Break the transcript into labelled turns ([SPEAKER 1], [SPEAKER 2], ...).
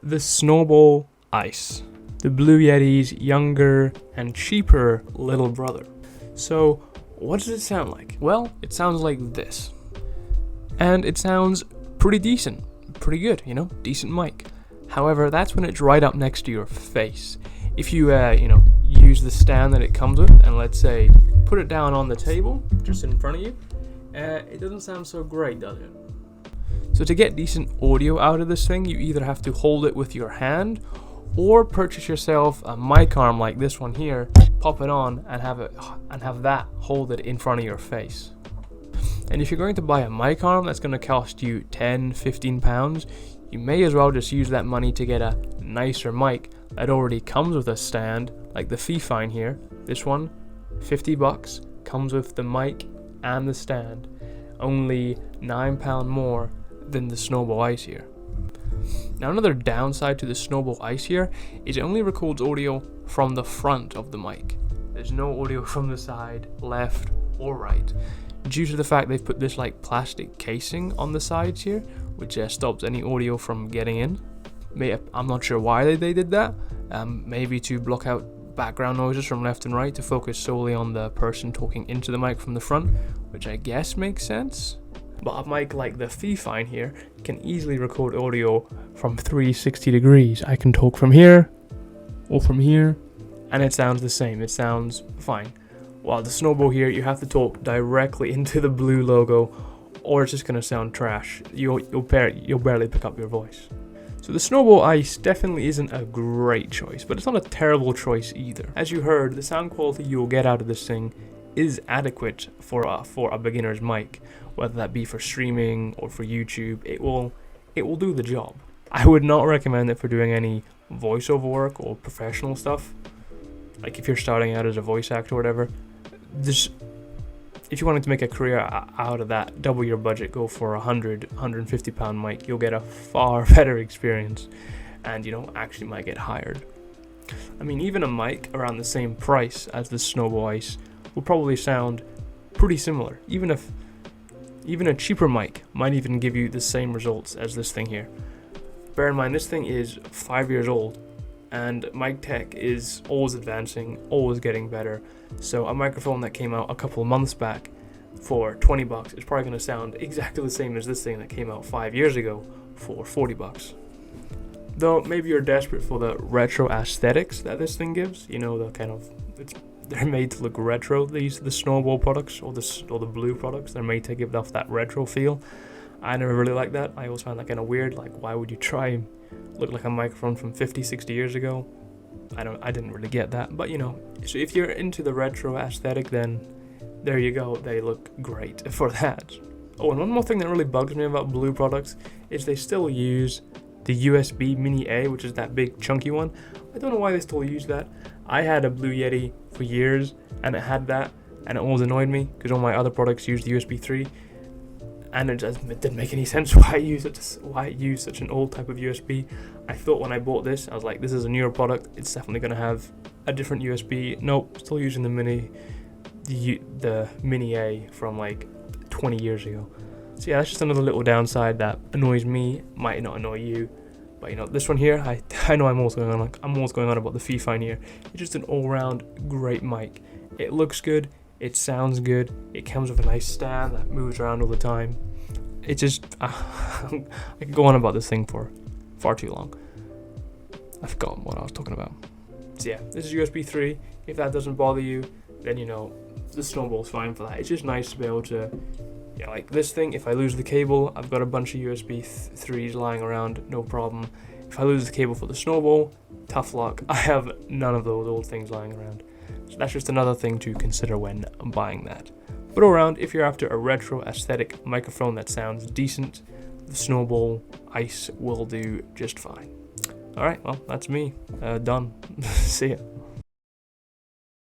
[SPEAKER 1] The Snowball Ice, the Blue Yeti's younger and cheaper little brother. So, what does it sound like? Well, it sounds like this. And it sounds pretty decent, pretty good, decent mic. However, that's when it's right up next to your face. If you, use the stand that it comes with, and let's say, put it down on the table, just in front of you, it doesn't sound so great, does it? So to get decent audio out of this thing, you either have to hold it with your hand, or purchase yourself a mic arm like this one here, pop it on, and have that hold it in front of your face. And if you're going to buy a mic arm that's going to cost you £10-15, you may as well just use that money to get a nicer mic that already comes with a stand, like the Fifine here. This one, $50, comes with the mic and the stand. Only £9 more than the Snowball Ice here. Now another downside to the Snowball Ice here is it only records audio from the front of the mic. There's no audio from the side, left or right, due to the fact they've put this like plastic casing on the sides here, which stops any audio from getting in. I'm not sure why they did that. Maybe to block out background noises from left and right to focus solely on the person talking into the mic from the front, which I guess makes sense. But a mic like the Fifine here can easily record audio from 360 degrees. I can talk from here or from here and it sounds the same. It sounds fine. While the Snowball here, you have to talk directly into the blue logo or it's just going to sound trash. You'll barely pick up your voice. So the Snowball Ice definitely isn't a great choice, but it's not a terrible choice either. As you heard, the sound quality you will get out of this thing is adequate for a beginner's mic, whether that be for streaming or for YouTube. It will do the job. I would not recommend it for doing any voiceover work or professional stuff. Like if you're starting out as a voice actor or whatever, if you wanted to make a career out of that, double your budget, go for a £150 mic. You'll get a far better experience and actually might get hired. I mean, even a mic around the same price as the Snowball Ice will probably sound pretty similar. Even a cheaper mic might even give you the same results as this thing here. Bear in mind, this thing is 5 years old and mic tech is always advancing, always getting better. So a microphone that came out a couple of months back for $20 is probably going to sound exactly the same as this thing that came out 5 years ago for $40. Though maybe you're desperate for the retro aesthetics that this thing gives, the kind of, they're made to look retro, the Snowball products or the Blue products. They're made to give off that retro feel. I never really liked that. I always found that kind of weird. Like, why would you try and look like a microphone from 50-60 years ago? I didn't really get that. But so if you're into the retro aesthetic, then there you go. They look great for that. Oh, and one more thing that really bugs me about Blue products is they still use the USB Mini A, which is that big chunky one. I don't know why they still use that. I had a Blue Yeti for years and it had that, and it always annoyed me because all my other products used the USB 3, and it didn't make any sense why I use such an old type of USB. I thought when I bought this, I was like, this is a newer product, it's definitely going to have a different USB. Nope, still using the Mini A from like 20 years ago. So yeah, that's just another little downside that annoys me, might not annoy you. But this one here, I know I'm always going on about the Fifine here. It's just an all-round great mic. It looks good, it sounds good, it comes with a nice stand that moves around all the time. It just, I could go on about this thing for far too long. I forgot what I was talking about. So yeah, this is USB 3. If that doesn't bother you, then the Snowball's fine for that. It's just nice to be able to, like this thing, if I lose the cable, I've got a bunch of USB 3s lying around, no problem. If I lose the cable for the Snowball, tough luck. I have none of those old things lying around. So that's just another thing to consider when buying that. But all around, if you're after a retro aesthetic microphone that sounds decent, the Snowball Ice will do just fine. Alright, well, that's me. Done. See ya.